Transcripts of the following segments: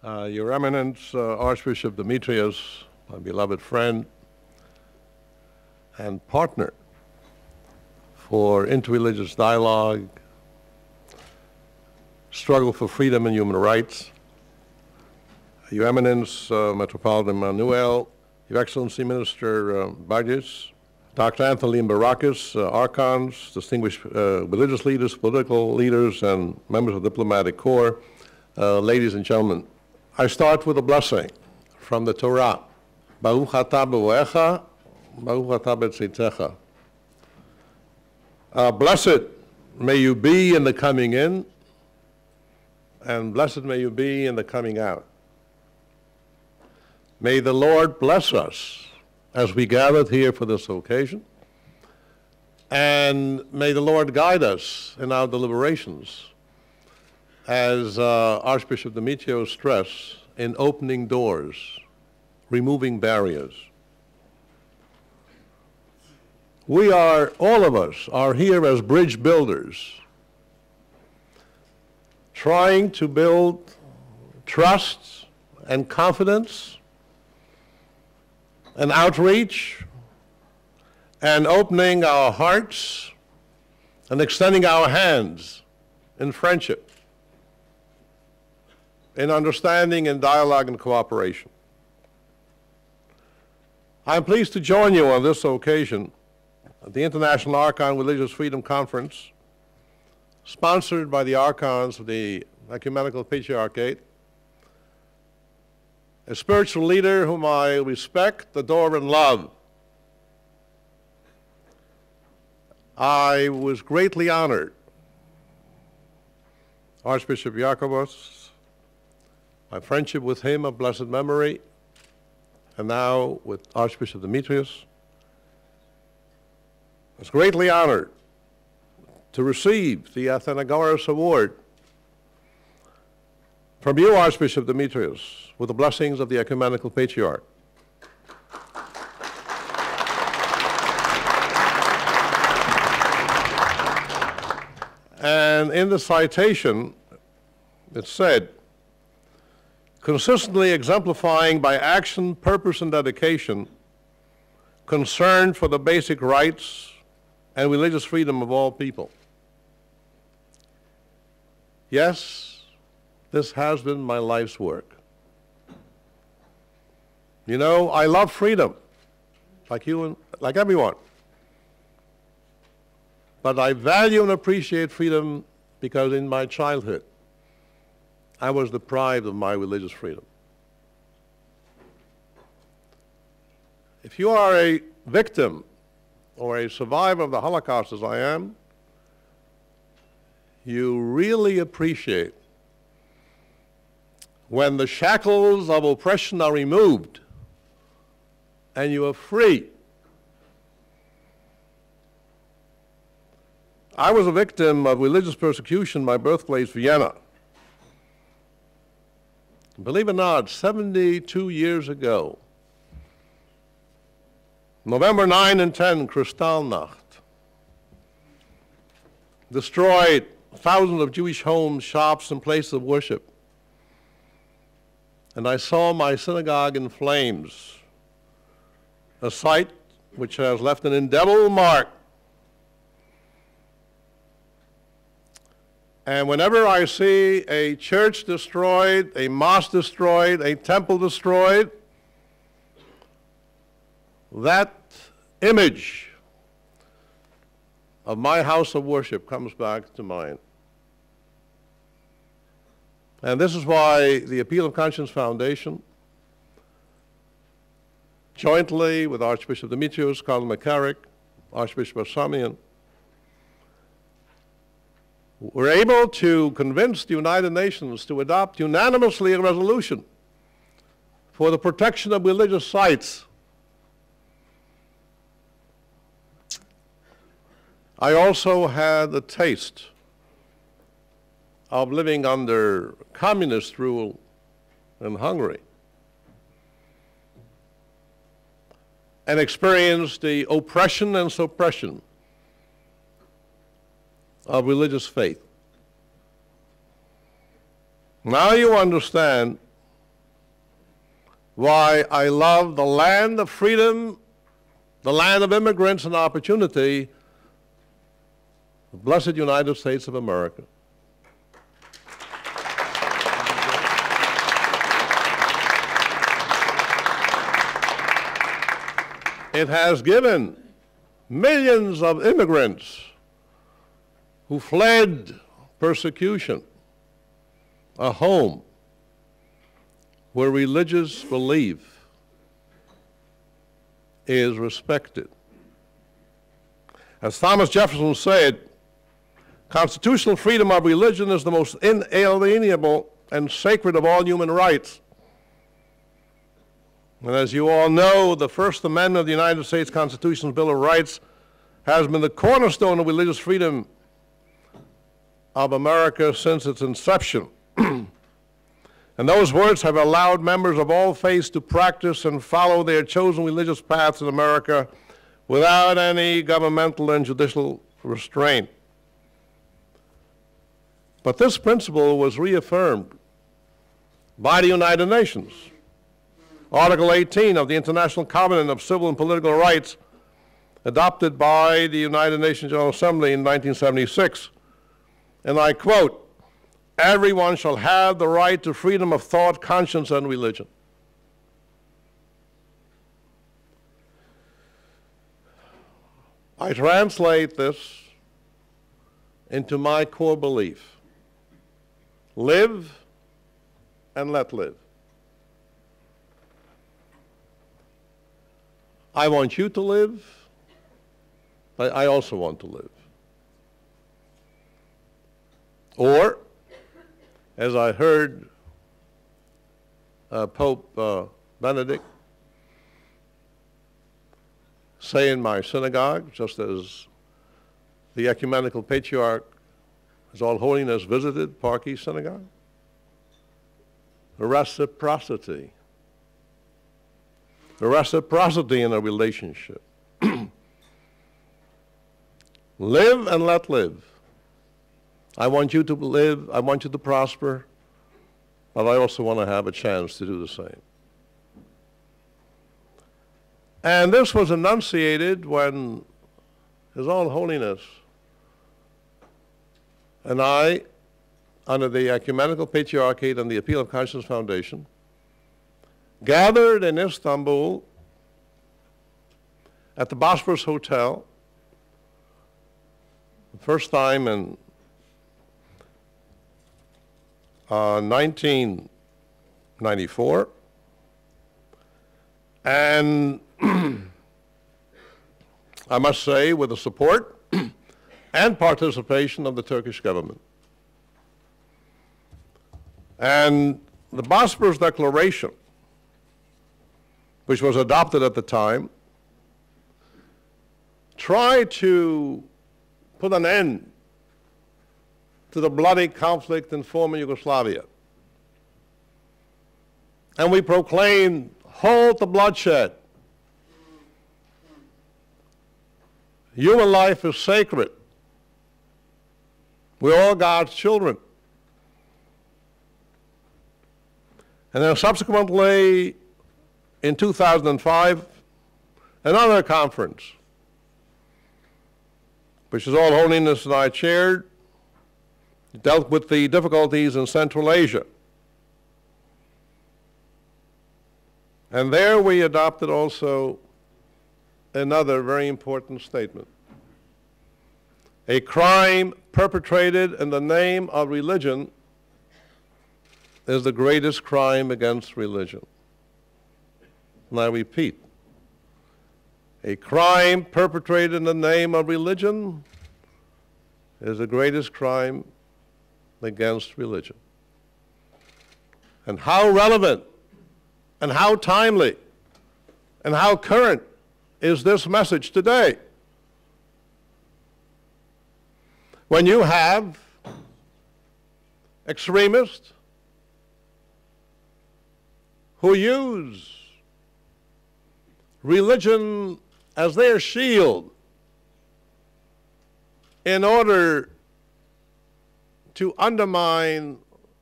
Your Eminence, Archbishop Demetrius, my beloved friend and partner for interreligious dialogue, struggle for freedom and human rights, Your Eminence, Metropolitan Emmanuel, Your Excellency Minister Budges, Dr. Anthony Barakis, Archons, distinguished religious leaders, political leaders, and members of the diplomatic corps, ladies and gentlemen. I start with a blessing from the Torah. Baruch atah b'voecha, Baruch atah b'tzeitecha. Blessed may you be in the coming in, and blessed may you be in the coming out. May the Lord bless us as we gathered here for this occasion, and may the Lord guide us in our deliberations, as Archbishop Demetrius stressed, in opening doors, removing barriers. We are, all of us, are here as bridge builders, trying to build trust and confidence and outreach and opening our hearts and extending our hands in friendship, in understanding and dialogue and cooperation. I'm pleased to join you on this occasion at the International Archon Religious Freedom Conference, sponsored by the Archons of the Ecumenical Patriarchate, a spiritual leader whom I respect, adore, and love. I was greatly honored. Archbishop Jacobus, my friendship with him of blessed memory, and now with Archbishop Demetrius, I was greatly honored to receive the Athenagoras Award from you, Archbishop Demetrius, with the blessings of the Ecumenical Patriarch. And in the citation, it said, consistently exemplifying by action, purpose, and dedication, concern for the basic rights and religious freedom of all people. Yes, this has been my life's work. You know, I love freedom, like you and like everyone. But I value and appreciate freedom because in my childhood, I was deprived of my religious freedom. If you are a victim or a survivor of the Holocaust, as I am, you really appreciate when the shackles of oppression are removed and you are free. I was a victim of religious persecution in my birthplace, Vienna. Believe it or not, 72 years ago, November 9 and 10, Kristallnacht, destroyed thousands of Jewish homes, shops, and places of worship. And I saw my synagogue in flames, a sight which has left an indelible mark. And whenever I see a church destroyed, a mosque destroyed, a temple destroyed, that image of my house of worship comes back to mind. And this is why the Appeal of Conscience Foundation, jointly with Archbishop Demetrius, Cardinal McCarrick, Archbishop Assamian, were able to convince the United Nations to adopt unanimously a resolution for the protection of religious sites. I also had a taste of living under communist rule in Hungary and experienced the oppression and suppression of religious faith. Now you understand why I love the land of freedom, the land of immigrants and opportunity, the blessed United States of America. It has given millions of immigrants who fled persecution a home where religious belief is respected. As Thomas Jefferson said, constitutional freedom of religion is the most inalienable and sacred of all human rights. And as you all know, the First Amendment of the United States Constitution's Bill of Rights has been the cornerstone of religious freedom of America since its inception. And those words have allowed members of all faiths to practice and follow their chosen religious paths in America without any governmental and judicial restraint. But this principle was reaffirmed by the United Nations. Article 18 of the International Covenant of Civil and Political Rights, adopted by the United Nations General Assembly in 1976, and I quote, "Everyone shall have the right to freedom of thought, conscience, and religion." I translate this into my core belief: live and let live. I want you to live, but I also want to live. Or, as I heard Pope Benedict say in my synagogue, just as the Ecumenical Patriarch, His All Holiness, visited Park East Synagogue, reciprocity. The reciprocity in a relationship. Live and let live. I want you to live, I want you to prosper, but I also want to have a chance to do the same. And this was enunciated when His All Holiness and I, under the Ecumenical Patriarchate and the Appeal of Conscience Foundation, gathered in Istanbul at the Bosphorus Hotel, the first time in 1994, and I must say with the support and participation of the Turkish government. And the Bosphorus Declaration, which was adopted at the time, tried to put an end to the bloody conflict in former Yugoslavia. And we proclaimed, halt the bloodshed. Human life is sacred. We're all God's children. And then subsequently, in 2005, another conference, which His All Holiness and I chaired, dealt with the difficulties in Central Asia. And there we adopted also another very important statement. A crime perpetrated in the name of religion is the greatest crime against religion. And I repeat, a crime perpetrated in the name of religion is the greatest crime against religion. And how relevant and how timely and how current is this message today? When you have extremists who use religion as their shield in order to undermine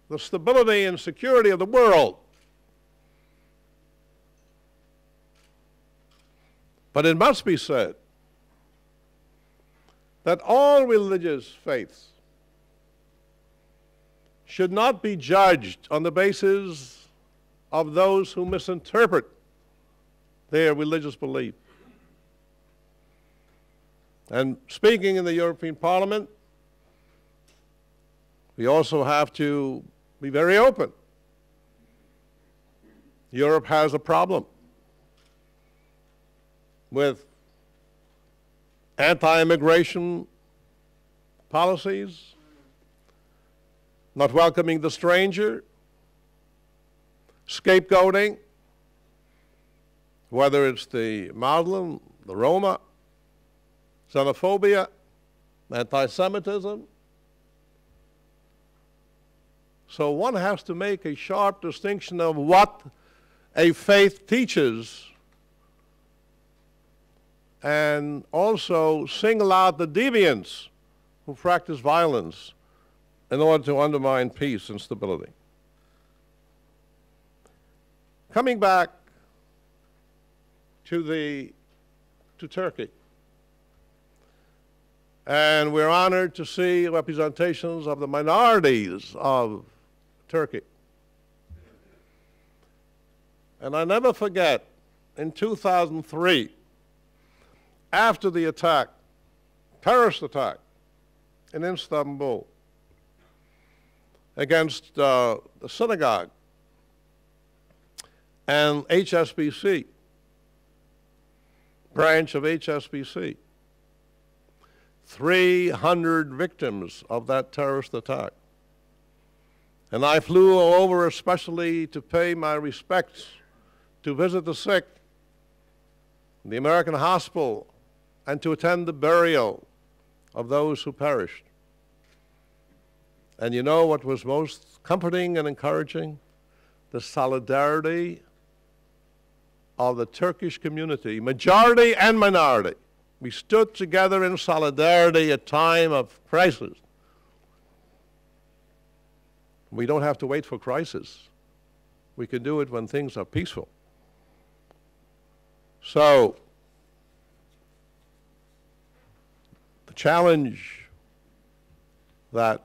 the stability and security of the world, But it must be said that all religious faiths should not be judged on the basis of those who misinterpret their religious belief. And speaking in the European Parliament, we also have to be very open. Europe has a problem with anti-immigration policies, not welcoming the stranger, scapegoating, whether it's the Muslim, the Roma, xenophobia, anti-Semitism. So one has to make a sharp distinction of what a faith teaches and also single out the deviants who practice violence in order to undermine peace and stability. Coming back to Turkey, and we're honored to see representations of the minorities of Turkey. And I never forget, in 2003, after the attack, terrorist attack in Istanbul against the synagogue and HSBC, branch of HSBC, 300 victims of that terrorist attack. And I flew over especially to pay my respects, to visit the sick, the American hospital, and to attend the burial of those who perished. And you know what was most comforting and encouraging? The solidarity of the Turkish community, majority and minority. We stood together in solidarity at a time of crisis. We don't have to wait for crisis. We can do it when things are peaceful. So, the challenge that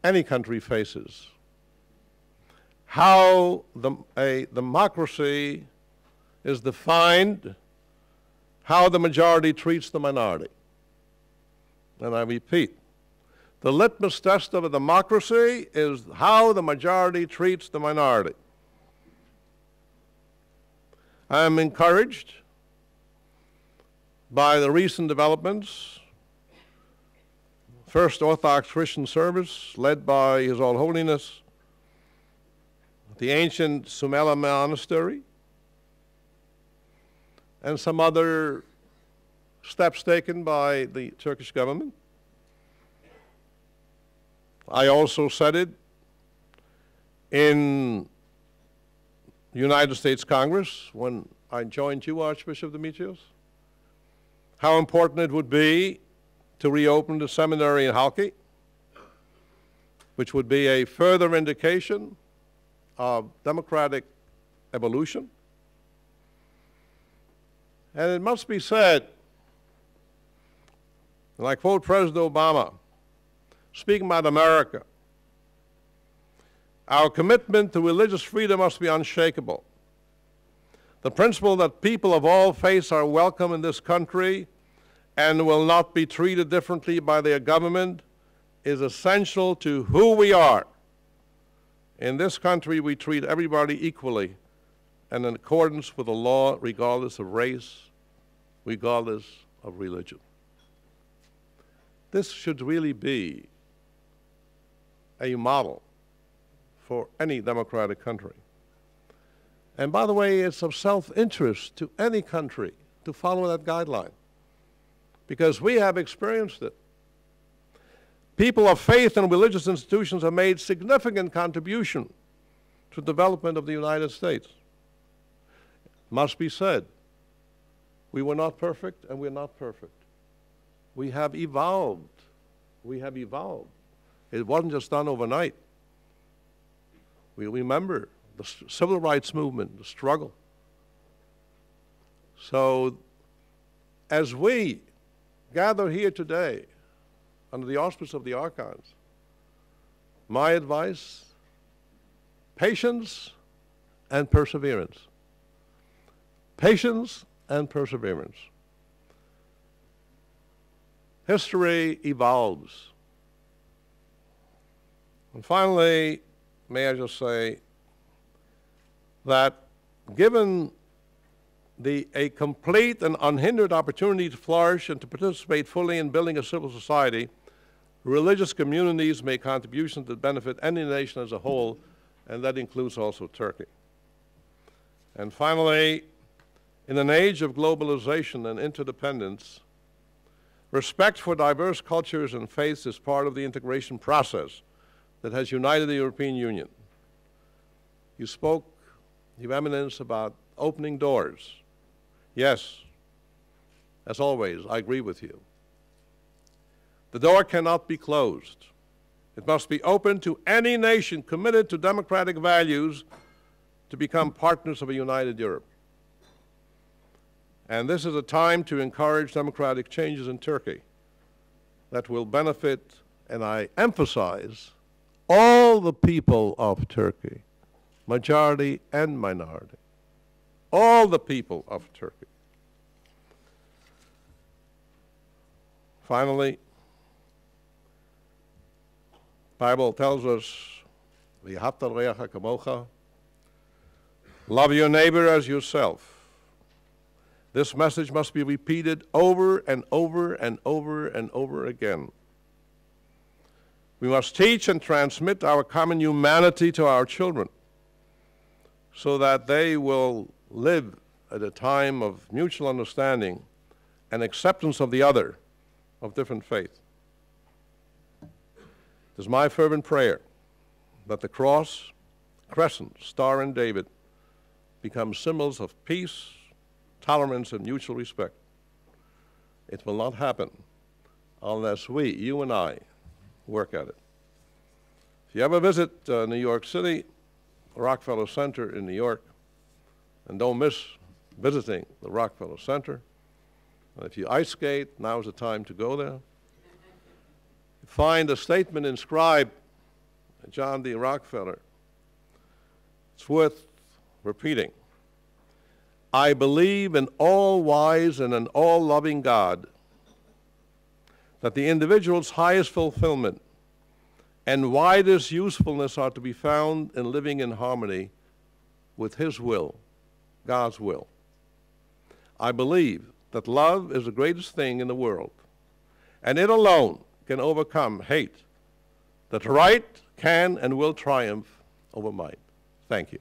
any country faces, how a democracy is defined, how the majority treats the minority. And I repeat, the litmus test of a democracy is how the majority treats the minority. I am encouraged by the recent developments. First Orthodox Christian service led by His All Holiness, the ancient Sumela Monastery, and some other steps taken by the Turkish government. I also said it in the United States Congress when I joined you, Archbishop Demetrios, how important it would be to reopen the seminary in Halki, which would be a further indication of democratic evolution. And it must be said, and I quote President Obama, speaking about America, our commitment to religious freedom must be unshakable. The principle that people of all faiths are welcome in this country and will not be treated differently by their government is essential to who we are. In this country, we treat everybody equally and in accordance with the law, regardless of race, regardless of religion. This should really be a model for any democratic country. And by the way, it's of self-interest to any country to follow that guideline, because we have experienced it. People of faith and religious institutions have made significant contribution to the development of the United States. Must be said, we were not perfect and we're not perfect. We have evolved. We have evolved. It wasn't just done overnight. We remember the civil rights movement, the struggle. So as we gather here today under the auspice of the Archons, my advice, patience and perseverance. Patience and perseverance. History evolves. And finally, may I just say that given a complete and unhindered opportunity to flourish and to participate fully in building a civil society, religious communities make contributions that benefit any nation as a whole, and that includes also Turkey. And finally, in an age of globalization and interdependence, respect for diverse cultures and faiths is part of the integration process that has united the European Union. You spoke, Your Eminence, about opening doors. Yes, as always, I agree with you. The door cannot be closed. It must be open to any nation committed to democratic values to become partners of a united Europe. And this is a time to encourage democratic changes in Turkey that will benefit, and I emphasize, all the people of Turkey, majority and minority, all the people of Turkey. Finally, the Bible tells us, love your neighbor as yourself. This message must be repeated over and over and over and over again. We must teach and transmit our common humanity to our children so that they will live at a time of mutual understanding and acceptance of the other, of different faith. It is my fervent prayer that the cross, crescent, star, and David become symbols of peace, tolerance, and mutual respect. It will not happen unless we, you and I, work at it. If you ever visit New York City, Rockefeller Center in New York, and don't miss visiting the Rockefeller Center, and if you ice skate, now is the time to go there. You find a statement inscribed by John D. Rockefeller. It's worth repeating. I believe in all-wise and an all-loving God, that the individual's highest fulfillment and widest usefulness are to be found in living in harmony with His will, God's will. I believe that love is the greatest thing in the world, and it alone can overcome hate, that right can and will triumph over might. Thank you.